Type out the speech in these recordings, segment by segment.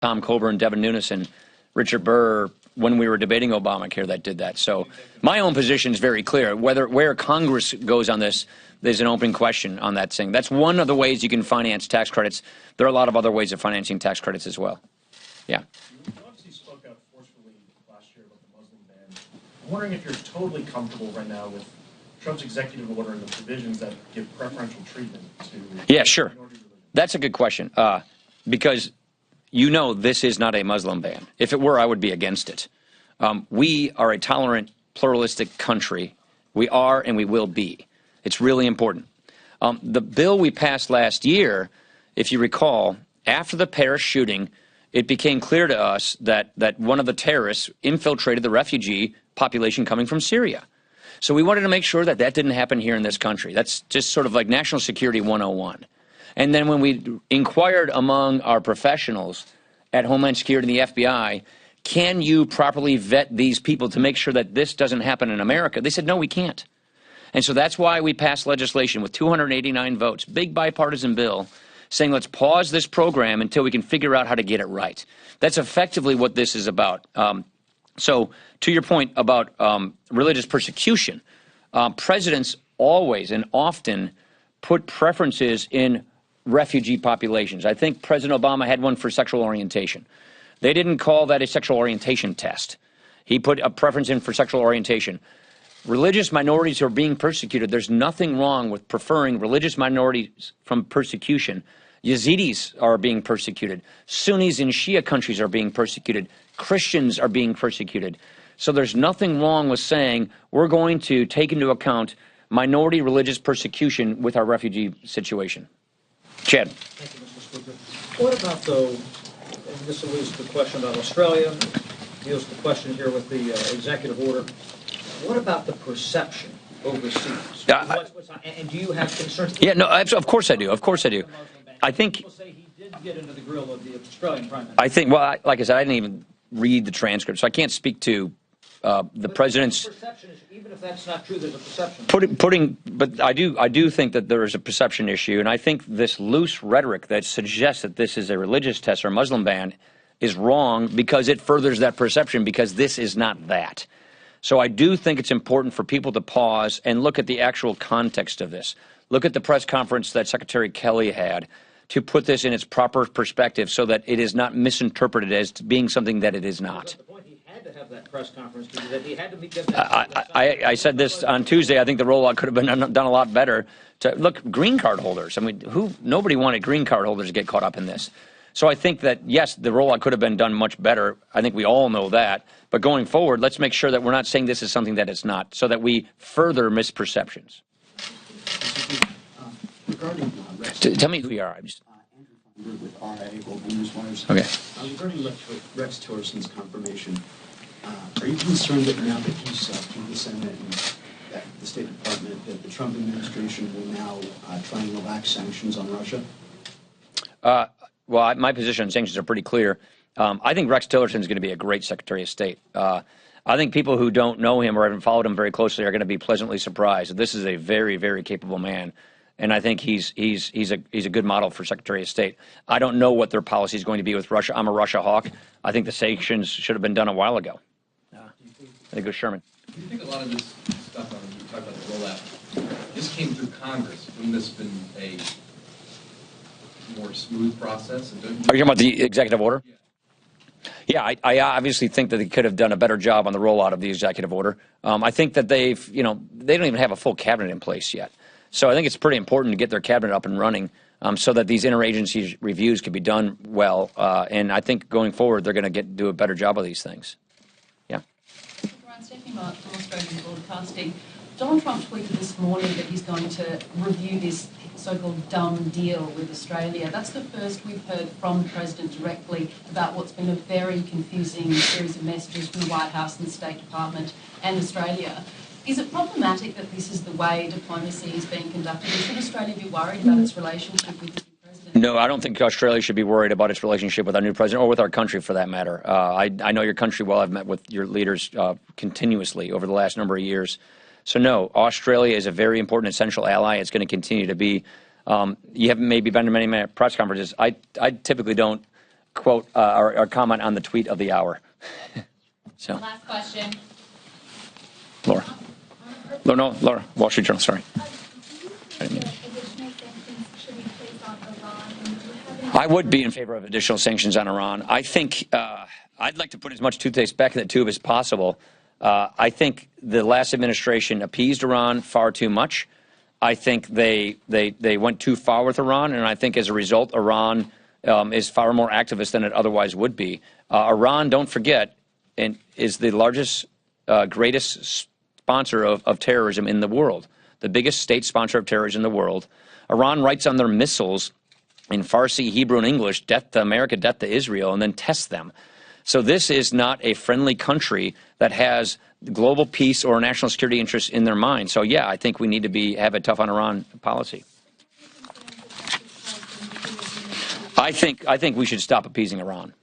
Tom Coburn, Devin Nunes, and Richard Burr when we were debating Obamacare that did that. So my own position is very clear. Where Congress goes on this, there's an open question on that thing. That's one of the ways you can finance tax credits. There are a lot of other ways of financing tax credits as well. Yeah. You obviously spoke out forcefully last year about the Muslim ban. I'm wondering if you're totally comfortable right now with Trump's executive order and the provisions that give preferential treatment to Yeah, sure. That's a good question because this is not a Muslim ban. If it were, I would be against it. We are a tolerant, pluralistic country. We are and we will be. It's really important. The bill we passed last year, if you recall, after the Paris shooting, it became clear to us that one of the terrorists infiltrated the refugee population coming from Syria. So we wanted to make sure that didn't happen here in this country. That's just sort of like national security 101. And then when we inquired among our professionals at Homeland Security and the FBI, can you properly vet these people to make sure that this doesn't happen in America? They said, no, we can't. And so that's why we passed legislation with 289 votes, big bipartisan bill, saying let's pause this program until we can figure out how to get it right. That's effectively what this is about. So to your point about religious persecution, presidents always and often put preferences in refugee populations. I think President Obama had one for sexual orientation. They didn't call that a sexual orientation test. He put a preference in for sexual orientation. Religious minorities who are being persecuted, there's nothing wrong with preferring religious minorities from persecution. Yazidis are being persecuted. Sunnis in Shia countries are being persecuted. Christians are being persecuted. So there's nothing wrong with saying we're going to take into account minority religious persecution with our refugee situation. Chad. Thank you, Mr. Speaker. What about, though, and this alludes to the question about Australia, deals with the question here with the executive order, what about the perception overseas? And do you have concerns? Yeah, no, of course I do. Of course I do. I think people say he did get into the grill of the Australian Prime Minister. I think, well, like I said, I didn't even read the transcript, so I can't speak to the president's. Perception is, even if that's not true, there's a perception. But I do think that there is a perception issue, and I think this loose rhetoric that suggests that this is a religious test or a Muslim ban is wrong because it furthers that perception, because this is not that. So I do think it's important for people to pause and look at the actual context of this. Look at the press conference that Secretary Kelly had to put this in its proper perspective so that it is not misinterpreted as being something that it is not. To have that press conference, that he had to meet I said this on Tuesday. I think the rollout could have been done a lot better. Look, green card holders. I mean, nobody wanted green card holders to get caught up in this. So I think that, yes, the rollout could have been done much better. I think we all know that. But going forward, let's make sure that we're not saying this is something that it's not, so that we further misperceptions. Regarding Tell me who you are. Andrew Feinberg with RIA Global Newswires. Okay. Regarding Rex Tillerson's confirmation, are you concerned that now that he's through the Senate and the State Department, that the Trump administration will now try and relax sanctions on Russia? Well, my position on sanctions are pretty clear. I think Rex Tillerson is going to be a great Secretary of State. I think people who don't know him or haven't followed him very closely are going to be pleasantly surprised. This is a very, very capable man, and I think he's a good model for Secretary of State. I don't know what their policy is going to be with Russia. I'm a Russia hawk. I think the sanctions should have been done a while ago. I think it was Sherman. Do you think a lot of this stuff, when you talk about the rollout, this came through Congress? Wouldn't this have been a more smooth process? Are you talking about the executive order? Yeah, I obviously think that they could have done a better job on the rollout of the executive order. I think that they don't even have a full cabinet in place yet. So I think it's pretty important to get their cabinet up and running so that these interagency reviews can be done well. And I think going forward, they're going to do a better job of these things. Yeah. Stephanie Mark from Australian Broadcasting. Donald Trump tweeted this morning that he's going to review this so-called dumb deal with Australia. That's the first we've heard from the President directly about what's been a very confusing series of messages from the White House and the State Department and Australia. Is it problematic that this is the way diplomacy is being conducted? And should Australia be worried about its relationship with the President? No, I don't think Australia should be worried about its relationship with our new president or with our country for that matter. I know your country well. I've met with your leaders continuously over the last number of years. So no, Australia is a very important, essential ally. It's going to continue to be. You haven't maybe been to many press conferences. I typically don't quote or comment on the tweet of the hour. So, Last question. Laura. No, Laura, Wall Street Journal, sorry. I would be in favor of additional sanctions on Iran. I think I'd like to put as much toothpaste back in the tube as possible. I think the last administration appeased Iran far too much. I think they went too far with Iran, and I think as a result, Iran is far more activist than it otherwise would be. Iran, don't forget, is the largest, greatest sponsor of terrorism in the world, the biggest state sponsor of terrorism in the world. Iran writes on their missiles in Farsi, Hebrew, and English, death to America, death to Israel, and then tests them. So this is not a friendly country that has global peace or national security interests in their mind. So yeah, I think we need to have a tough on Iran policy. I think we should stop appeasing Iran.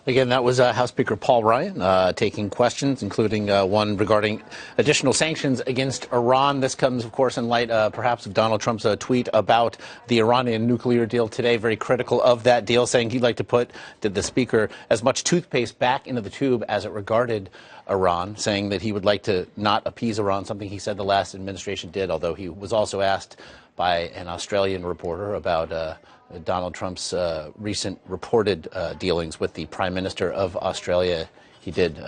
Again, that was House Speaker Paul Ryan taking questions, including one regarding additional sanctions against Iran. This comes, of course, in light perhaps of Donald Trump's tweet about the Iranian nuclear deal today, very critical of that deal, saying he'd like to put the speaker as much toothpaste back into the tube as it regarded Iran, saying that he would like to not appease Iran, something he said the last administration did, although he was also asked by an Australian reporter about Donald Trump's recent reported dealings with the Prime Minister of Australia. He did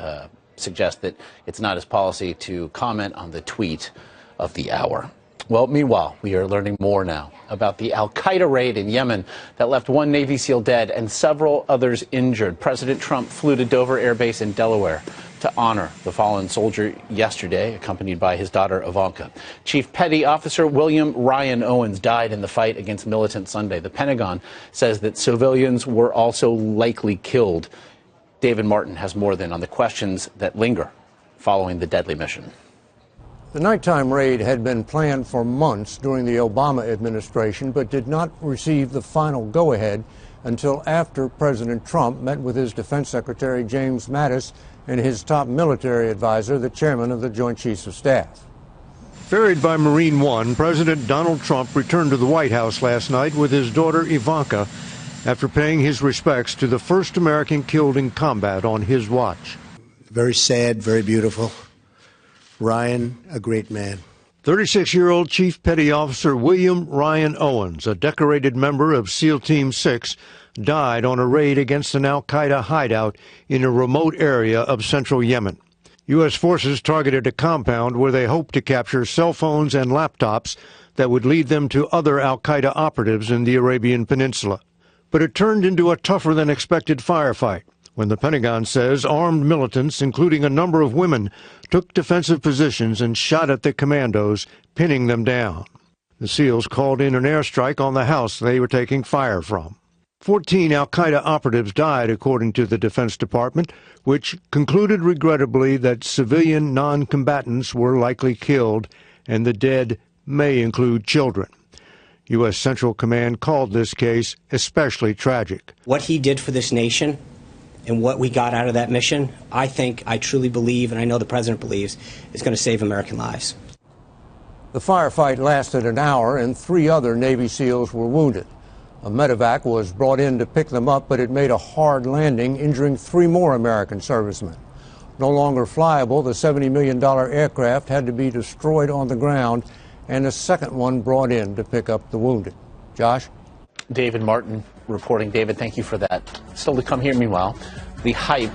suggest that it's not his policy to comment on the tweet of the hour. Well, meanwhile, we are learning more now about the al-Qaeda raid in Yemen that left one Navy SEAL dead and several others injured. President Trump flew to Dover Air Base in Delaware to honor the fallen soldier yesterday, accompanied by his daughter Ivanka. Chief Petty Officer William Ryan Owens died in the fight against militants Sunday. The Pentagon says that civilians were also likely killed. David Martin has more on the questions that linger following the deadly mission. The nighttime raid had been planned for months during the Obama administration, but did not receive the final go-ahead until after President Trump met with his Defense Secretary James Mattis and his top military advisor, the chairman of the Joint Chiefs of Staff. Ferried by Marine One, President Donald Trump returned to the White House last night with his daughter Ivanka after paying his respects to the first American killed in combat on his watch. Very sad, very beautiful. Ryan, a great man. 36-year-old Chief Petty Officer William Ryan Owens, a decorated member of SEAL Team 6, died on a raid against an al-Qaeda hideout in a remote area of central Yemen. U.S. forces targeted a compound where they hoped to capture cell phones and laptops that would lead them to other al-Qaeda operatives in the Arabian Peninsula. But it turned into a tougher-than-expected firefight when the Pentagon says armed militants, including a number of women, took defensive positions and shot at the commandos, pinning them down. The SEALs called in an airstrike on the house they were taking fire from. 14 al-Qaeda operatives died, according to the Defense Department, which concluded regrettably that civilian non-combatants were likely killed, and the dead may include children. U.S. Central Command called this case especially tragic. What he did for this nation and what we got out of that mission, I truly believe, and I know the President believes, is going to save American lives. The firefight lasted an hour and 3 other Navy SEALs were wounded. A medevac was brought in to pick them up, but it made a hard landing, injuring 3 more American servicemen. No longer flyable, the $70 million aircraft had to be destroyed on the ground, and a second one brought in to pick up the wounded. Josh? David Martin reporting. David, thank you for that. Still to come here, meanwhile, the hype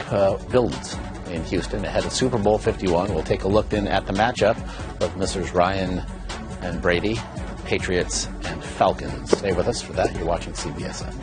builds in Houston ahead of Super Bowl 51. We'll take a look then at the matchup of Messrs. Ryan and Brady, Patriots and Falcons. Stay with us for that. You're watching CBSN.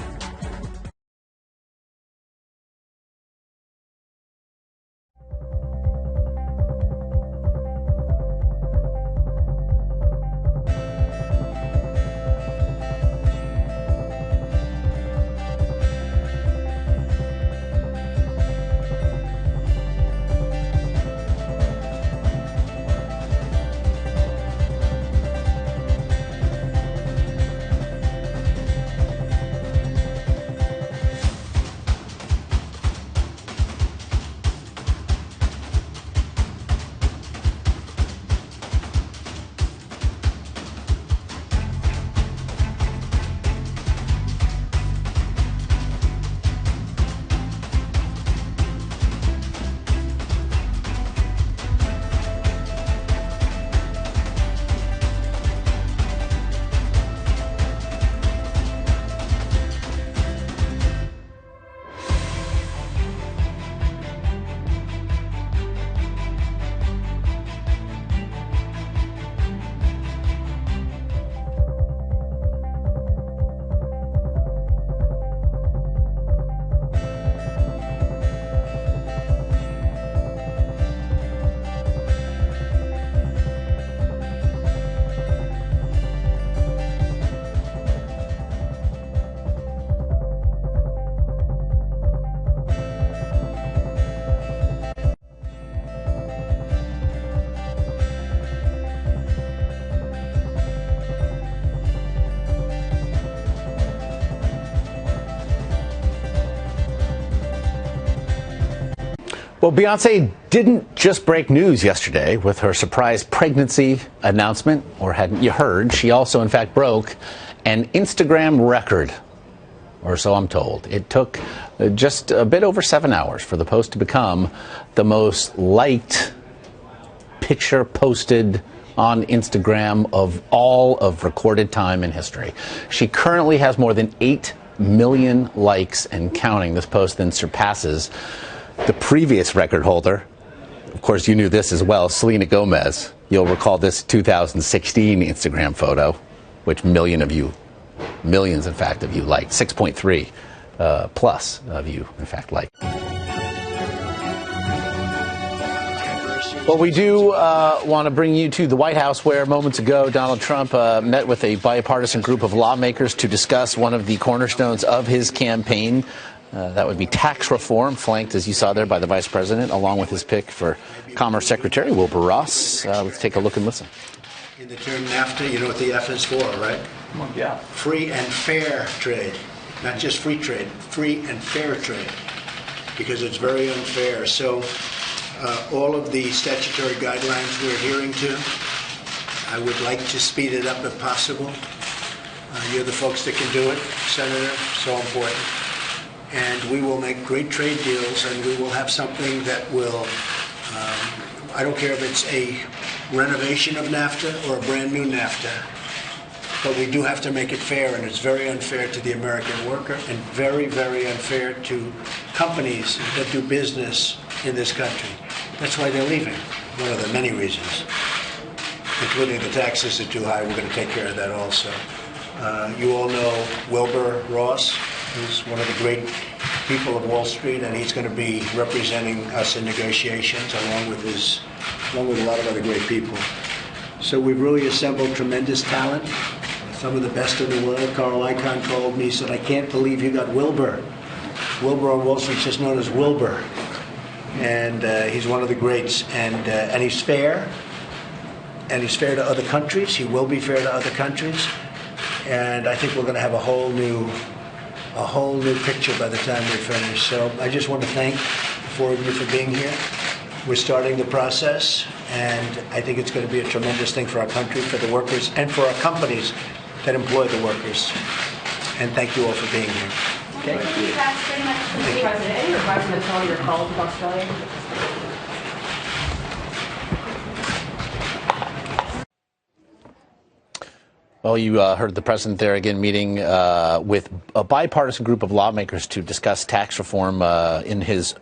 Well, Beyonce didn't just break news yesterday with her surprise pregnancy announcement, or hadn't you heard? She also, in fact, broke an Instagram record, or so I'm told. It took just a bit over 7 hours for the post to become the most liked picture posted on Instagram of all of recorded time in history. She currently has more than 8 million likes and counting. This post then surpasses the previous record holder. Of course, you knew this as well, Selena Gomez. You'll recall this 2016 Instagram photo, which millions in fact of you liked. 6.3 plus of you in fact liked. Well, we do want to bring you to the White House, where moments ago Donald Trump met with a bipartisan group of lawmakers to discuss one of the cornerstones of his campaign. That would be tax reform, flanked, as you saw there, by the vice president, along with his pick for Commerce Secretary, Wilbur Ross. Let's take a look and listen. In the term NAFTA, you know what the F is for, right? Yeah. Free and fair trade. Not just free trade, free and fair trade. Because it's very unfair. So all of the statutory guidelines we're adhering to, I would like to speed it up if possible. You're the folks that can do it, Senator, so important. And we will make great trade deals, and we will have something that will, I don't care if it's a renovation of NAFTA or a brand new NAFTA, but we do have to make it fair, and it's very unfair to the American worker and very, very unfair to companies that do business in this country. That's why they're leaving, one of the many reasons, including the taxes are too high. We're going to take care of that also. You all know Wilbur Ross, who's one of the great people of Wall Street, and he's going to be representing us in negotiations along with a lot of other great people. So we've really assembled tremendous talent, some of the best in the world. Carl Icahn called me, he said, "I can't believe you got Wilbur." Wilbur on Wall Street is just known as Wilbur. And he's one of the greats, and he's fair, and he's fair to other countries. He will be fair to other countries, and I think we're going to have a whole new picture by the time we're finished. So I just want to thank the four of you for being here. We're starting the process, and I think it's going to be a tremendous thing for our country, for the workers, and for our companies that employ the workers. And thank you all for being here. Okay. Thank you. Mr. President, any advice on telling your colleagues of Australia? Well, you heard the president there again meeting with a bipartisan group of lawmakers to discuss tax reform. In his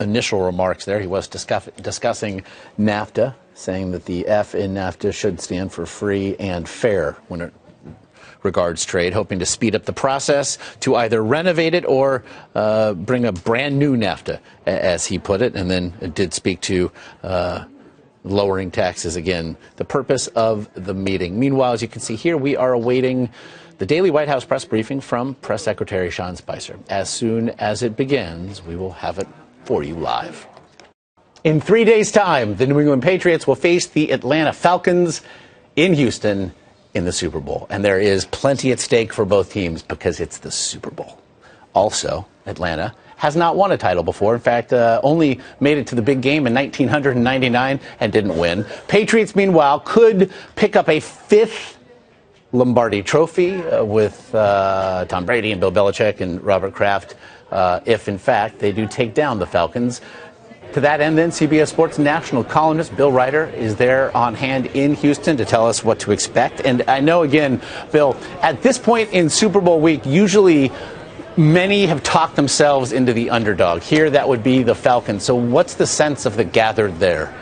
initial remarks there, he was discussing NAFTA, saying that the F in NAFTA should stand for free and fair when it regards trade, hoping to speed up the process to either renovate it or bring a brand new NAFTA, as he put it, and then did speak to lowering taxes again, the purpose of the meeting. Meanwhile, as you can see here, we are awaiting the daily White House press briefing from Press Secretary Sean Spicer. As soon as it begins, we will have it for you live. In 3 days' time, the New England Patriots will face the Atlanta Falcons in Houston in the Super Bowl. And there is plenty at stake for both teams because it's the Super Bowl. Also, Atlanta has not won a title before. In fact, only made it to the big game in 1999 and didn't win. Patriots, meanwhile, could pick up a fifth Lombardi trophy with Tom Brady and Bill Belichick and Robert Kraft if, in fact, they do take down the Falcons. To that end, then, CBS Sports national columnist Bill Ryder is there on hand in Houston to tell us what to expect. And I know, again, Bill, at this point in Super Bowl week, usually many have talked themselves into the underdog. Here, that would be the Falcons. So what's the sense of the gathered there?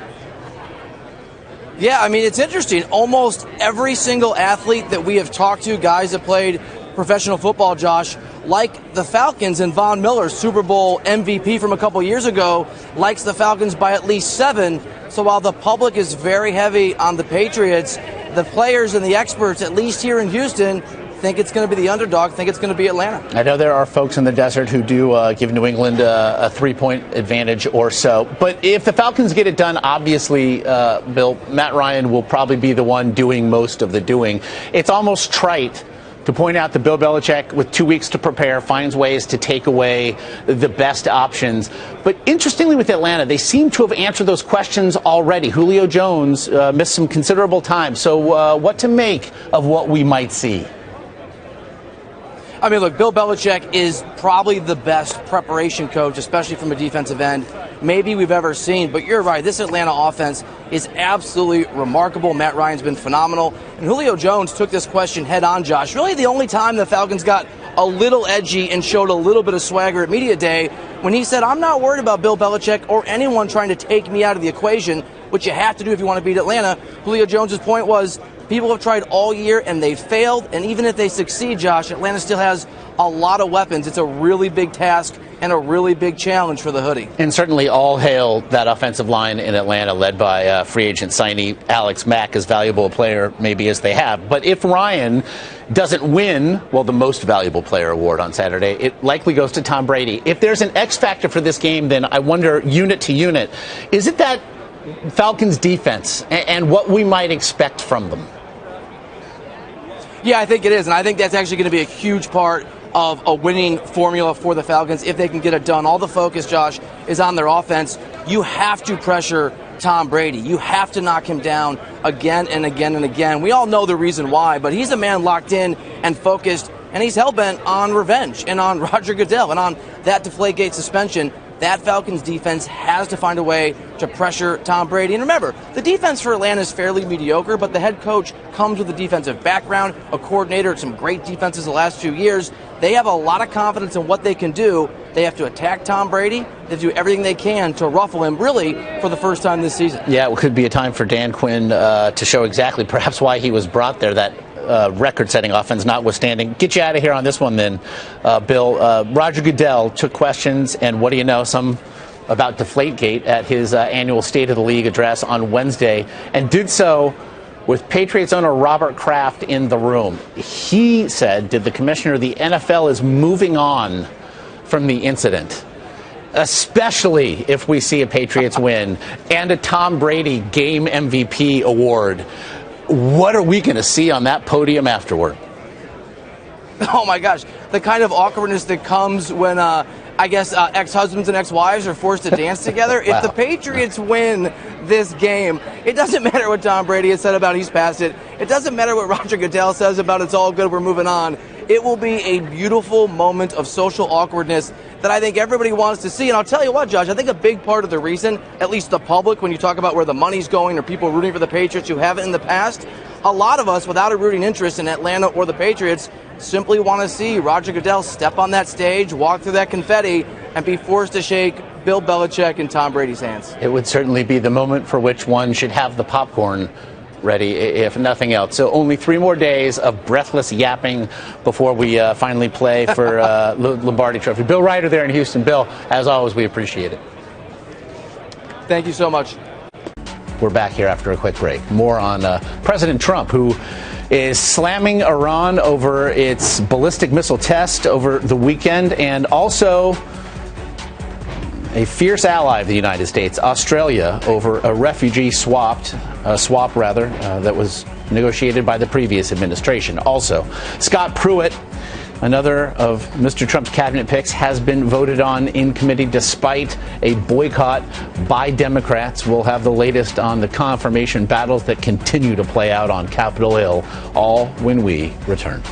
Yeah, I mean, it's interesting. Almost every single athlete that we have talked to, guys that played professional football, Josh, like the Falcons, and Von Miller, Super Bowl MVP from a couple years ago, likes the Falcons by at least 7. So while the public is very heavy on the Patriots, the players and the experts, at least here in Houston, think it's going to be the underdog, think it's going to be Atlanta. I know there are folks in the desert who do give New England a 3-point advantage or so. But if the Falcons get it done, obviously, Bill, Matt Ryan will probably be the one doing most of the doing. It's almost trite to point out that Bill Belichick, with 2 weeks to prepare, finds ways to take away the best options. But interestingly with Atlanta, they seem to have answered those questions already. Julio Jones missed some considerable time. So what to make of what we might see? I mean, look, Bill Belichick is probably the best preparation coach, especially from a defensive end, maybe we've ever seen. But you're right, this Atlanta offense is absolutely remarkable. Matt Ryan's been phenomenal. And Julio Jones took this question head on, Josh. Really the only time the Falcons got a little edgy and showed a little bit of swagger at Media Day when he said, I'm not worried about Bill Belichick or anyone trying to take me out of the equation, which you have to do if you want to beat Atlanta. Julio Jones's point was, people have tried all year and they failed, and even if they succeed, Josh, Atlanta still has a lot of weapons. It's a really big task and a really big challenge for the hoodie. And certainly all hail that offensive line in Atlanta, led by free agent signee Alex Mack, as valuable a player maybe as they have. But if Ryan doesn't win, well, the most valuable player award on Saturday, it likely goes to Tom Brady. If there's an X factor for this game, then I wonder, unit to unit, is it that Falcons defense and what we might expect from them? Yeah, I think it is, and I think that's actually going to be a huge part of a winning formula for the Falcons if they can get it done. All the focus, Josh, is on their offense. You have to pressure Tom Brady. You have to knock him down again and again and again. We all know the reason why, but he's a man locked in and focused, and he's hell-bent on revenge and on Roger Goodell and on that Deflategate suspension. That Falcons defense has to find a way to pressure Tom Brady. And remember, the defense for Atlanta is fairly mediocre, but the head coach comes with a defensive background, a coordinator at some great defenses the last few years. They have a lot of confidence in what they can do. They have to attack Tom Brady. They have to do everything they can to ruffle him, really, for the first time this season. Yeah, it could be a time for Dan Quinn to show exactly perhaps why he was brought there, that record-setting offense notwithstanding. Get you out of here on this one then, Bill. Roger Goodell took questions, and what do you know, some about Deflategate at his annual State of the League address on Wednesday, and did so with Patriots owner Robert Kraft in the room. He said, did the commissioner, the NFL is moving on from the incident, especially if we see a Patriots win and a Tom Brady game MVP award. What are we going to see on that podium afterward? Oh, my gosh. The kind of awkwardness that comes when, ex-husbands and ex-wives are forced to dance together. Wow. If the Patriots win this game, it doesn't matter what Tom Brady has said about he's past it. It doesn't matter what Roger Goodell says about it's all good, we're moving on. It will be a beautiful moment of social awkwardness that I think everybody wants to see. And I'll tell you what, Josh, I think a big part of the reason, at least the public, when you talk about where the money's going or people rooting for the Patriots who haven't in the past, a lot of us without a rooting interest in Atlanta or the Patriots simply want to see Roger Goodell step on that stage, walk through that confetti, and be forced to shake Bill Belichick and Tom Brady's hands. It would certainly be the moment for which one should have the popcorn ready, if nothing else. So only 3 more days of breathless yapping before we finally play for Lombardi Trophy. Bill Ryder there in Houston. Bill, as always, we appreciate it. Thank you so much. We're back here after a quick break. More on President Trump, who is slamming Iran over its ballistic missile test over the weekend, and also a fierce ally of the United States, Australia, over a refugee swap that was negotiated by the previous administration. Also, Scott Pruitt, another of Mr. Trump's cabinet picks, has been voted on in committee despite a boycott by Democrats. We'll have the latest on the confirmation battles that continue to play out on Capitol Hill, all when we return.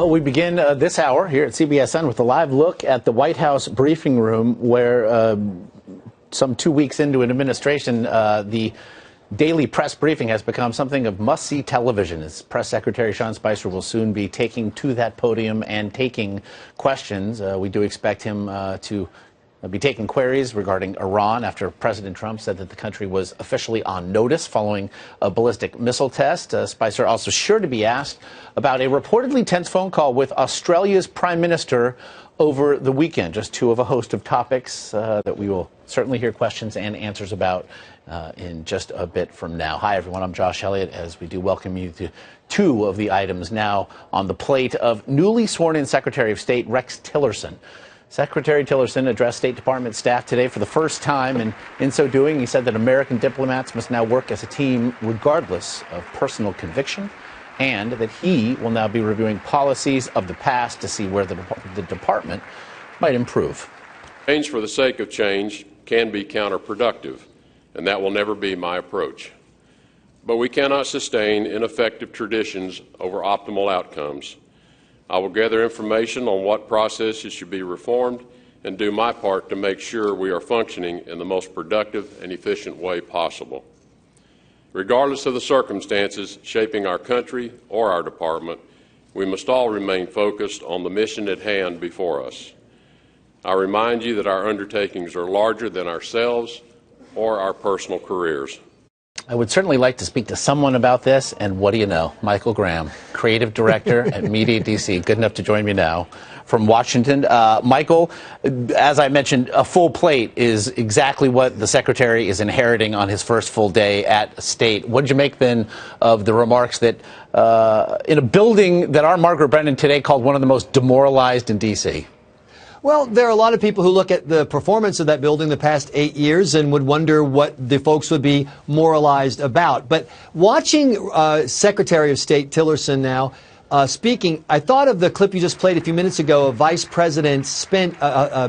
Well, we begin this hour here at CBSN with a live look at the White House briefing room where some 2 weeks into an administration, the daily press briefing has become something of must-see television. As Press Secretary Sean Spicer will soon be taking to that podium and taking questions. We do expect him to be taking queries regarding Iran after President Trump said that the country was officially on notice following a ballistic missile test. Spicer also sure to be asked about a reportedly tense phone call with Australia's Prime Minister over the weekend. Just two of a host of topics that we will certainly hear questions and answers about in just a bit from now. Hi, everyone. I'm Josh Elliott, as we do welcome you to two of the items now on the plate of newly sworn-in Secretary of State Rex Tillerson. Secretary Tillerson addressed State Department staff today for the first time, and in so doing, he said that American diplomats must now work as a team regardless of personal conviction, and that he will now be reviewing policies of the past to see where the department might improve. Change for the sake of change can be counterproductive, and that will never be my approach. But we cannot sustain ineffective traditions over optimal outcomes. I will gather information on what processes should be reformed and do my part to make sure we are functioning in the most productive and efficient way possible. Regardless of the circumstances shaping our country or our department, we must all remain focused on the mission at hand before us. I remind you that our undertakings are larger than ourselves or our personal careers. I would certainly like to speak to someone about this, and what do you know? Michael Graham, creative director at Media DC, good enough to join me now from Washington. Michael, as I mentioned, a full plate is exactly what the secretary is inheriting on his first full day at state. What did you make then of the remarks that in a building that our Margaret Brennan today called one of the most demoralized in DC? Well, there are a lot of people who look at the performance of that building the past 8 years and would wonder what the folks would be moralized about. But watching Secretary of State Tillerson now speaking, I thought of the clip you just played a few minutes ago of Vice President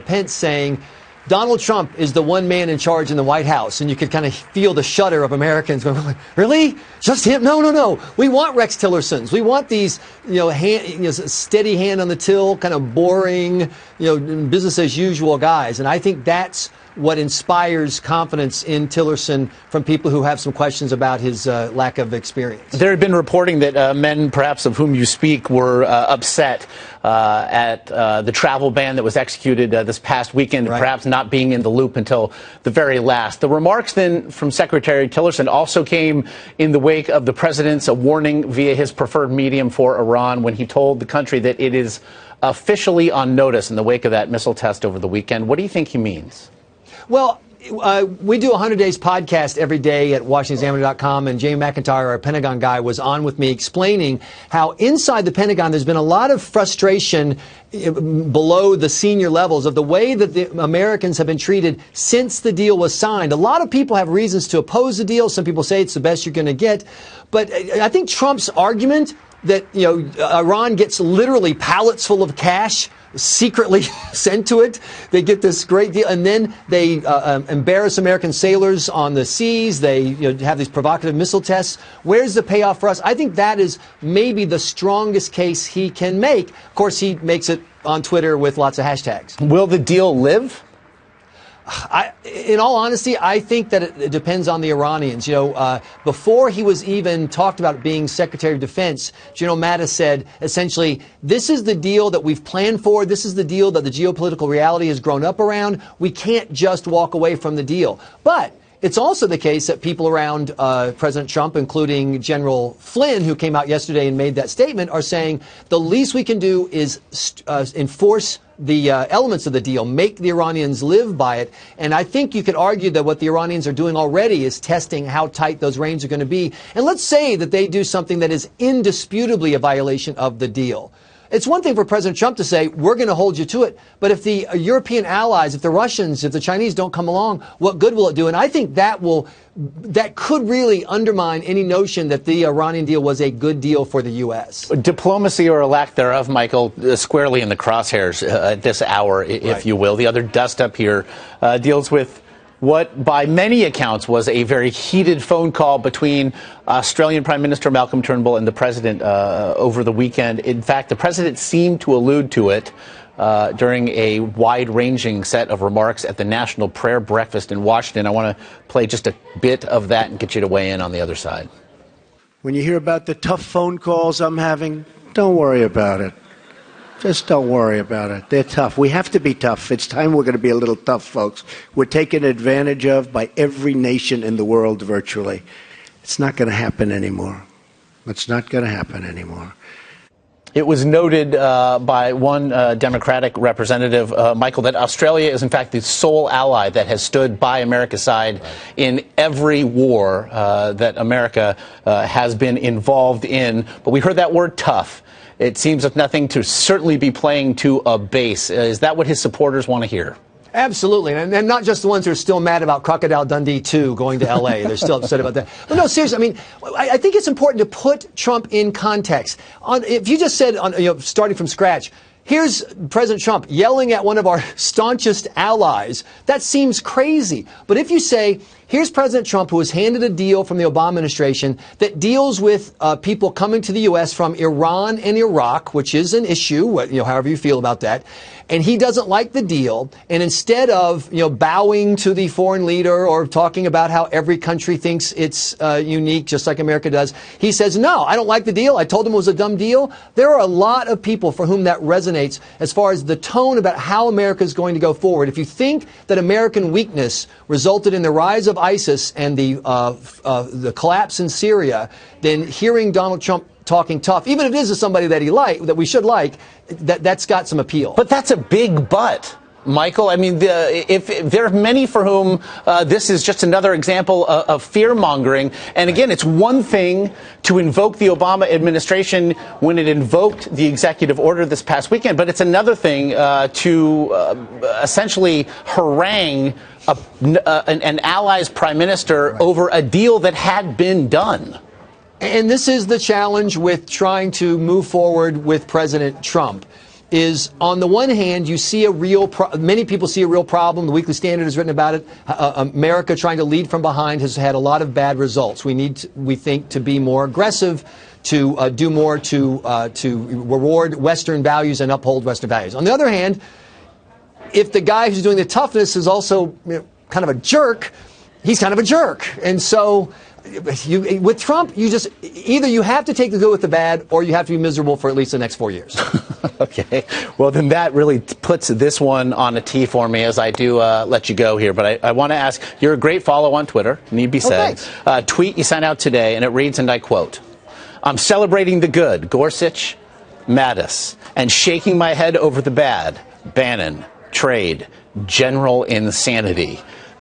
Pence saying, Donald Trump is the one man in charge in the White House. And you could kind of feel the shudder of Americans going, really? Just him? No, no, no. We want Rex Tillersons. We want these, steady hand on the till, kind of boring, business as usual guys. And I think that's what inspires confidence in Tillerson from people who have some questions about his lack of experience. There had been reporting that men, perhaps of whom you speak, were upset at the travel ban that was executed this past weekend, right, perhaps not being in the loop until the very last. The remarks then from Secretary Tillerson also came in the wake of the president's warning via his preferred medium for Iran when he told the country that it is officially on notice in the wake of that missile test over the weekend. What do you think he means? Well, we do a 100 Days podcast every day at WashingtonExaminer.com, and Jamie McIntyre, our Pentagon guy, was on with me explaining how inside the Pentagon there's been a lot of frustration below the senior levels of the way that the Americans have been treated since the deal was signed. A lot of people have reasons to oppose the deal. Some people say it's the best you're going to get. But I think Trump's argument that, Iran gets literally pallets full of cash secretly sent to it. They get this great deal, and then they embarrass American sailors on the seas. They have these provocative missile tests. Where's the payoff for us? I think that is maybe the strongest case he can make. Of course, he makes it on Twitter with lots of hashtags. Will the deal live? In all honesty, I think that it depends on the Iranians. Before he was even talked about being Secretary of Defense, General Mattis said, essentially, this is the deal that we've planned for. This is the deal that the geopolitical reality has grown up around. We can't just walk away from the deal. But it's also the case that people around President Trump, including General Flynn, who came out yesterday and made that statement, are saying the least we can do is enforce the elements of the deal, make the Iranians live by it. And I think you could argue that what the Iranians are doing already is testing how tight those reins are going to be. And let's say that they do something that is indisputably a violation of the deal. It's one thing for President Trump to say, we're going to hold you to it. But if the European allies, if the Russians, if the Chinese don't come along, what good will it do? And I think that could really undermine any notion that the Iranian deal was a good deal for the U.S. Diplomacy or a lack thereof, Michael, squarely in the crosshairs at this hour, if you will. The other dust up here deals with what by many accounts was a very heated phone call between Australian Prime Minister Malcolm Turnbull and the president over the weekend. In fact, the president seemed to allude to it during a wide-ranging set of remarks at the National Prayer Breakfast in Washington. I want to play just a bit of that and get you to weigh in on the other side. When you hear about the tough phone calls I'm having, don't worry about it. Just don't worry about it. They're tough. We have to be tough. It's time we're going to be a little tough, folks. We're taken advantage of by every nation in the world virtually. It's not going to happen anymore. It's not going to happen anymore. It was noted by one Democratic representative, Michael, that Australia is, in fact, the sole ally that has stood by America's side in every war that America has been involved in. But we heard that word tough. It seems like nothing to certainly be playing to a base. Is that what his supporters want to hear? Absolutely, and not just the ones who are still mad about Crocodile Dundee 2 going to L.A. They're still upset about that. But no, seriously, I mean, I think it's important to put Trump in context. If you just said, starting from scratch, here's President Trump yelling at one of our staunchest allies, that seems crazy. But if you say, here's President Trump, who was handed a deal from the Obama administration that deals with people coming to the U.S. from Iran and Iraq, which is an issue, however you feel about that, and he doesn't like the deal, and instead of bowing to the foreign leader or talking about how every country thinks it's unique, just like America does, he says, no, I don't like the deal. I told him it was a dumb deal. There are a lot of people for whom that resonates as far as the tone about how America is going to go forward. If you think that American weakness resulted in the rise of ISIS and the collapse in Syria, then hearing Donald Trump talking tough, even if it is somebody that that we should like, that's got some appeal. But that's a big but, Michael. I mean, if there are many for whom this is just another example of fear-mongering. And again, it's one thing to invoke the Obama administration when it invoked the executive order this past weekend, but it's another thing to essentially harangue an ally's prime minister over a deal that had been done. And this is the challenge with trying to move forward with President Trump. Is on the one hand, you see many people see a real problem. The Weekly Standard has written about it. America trying to lead from behind has had a lot of bad results. We think, to be more aggressive, to do more to reward Western values and uphold Western values. On the other hand, if the guy who's doing the toughness is also kind of a jerk, he's kind of a jerk. And so with Trump, either you have to take the good with the bad, or you have to be miserable for at least the next 4 years. Okay. Well, then that really puts this one on a tee for me as I do let you go here. But I want to ask, you're a great follow on Twitter, need be said. Tweet you sent out today, and it reads, and I quote, "I'm celebrating the good, Gorsuch, Mattis, and shaking my head over the bad, Bannon, trade, general insanity."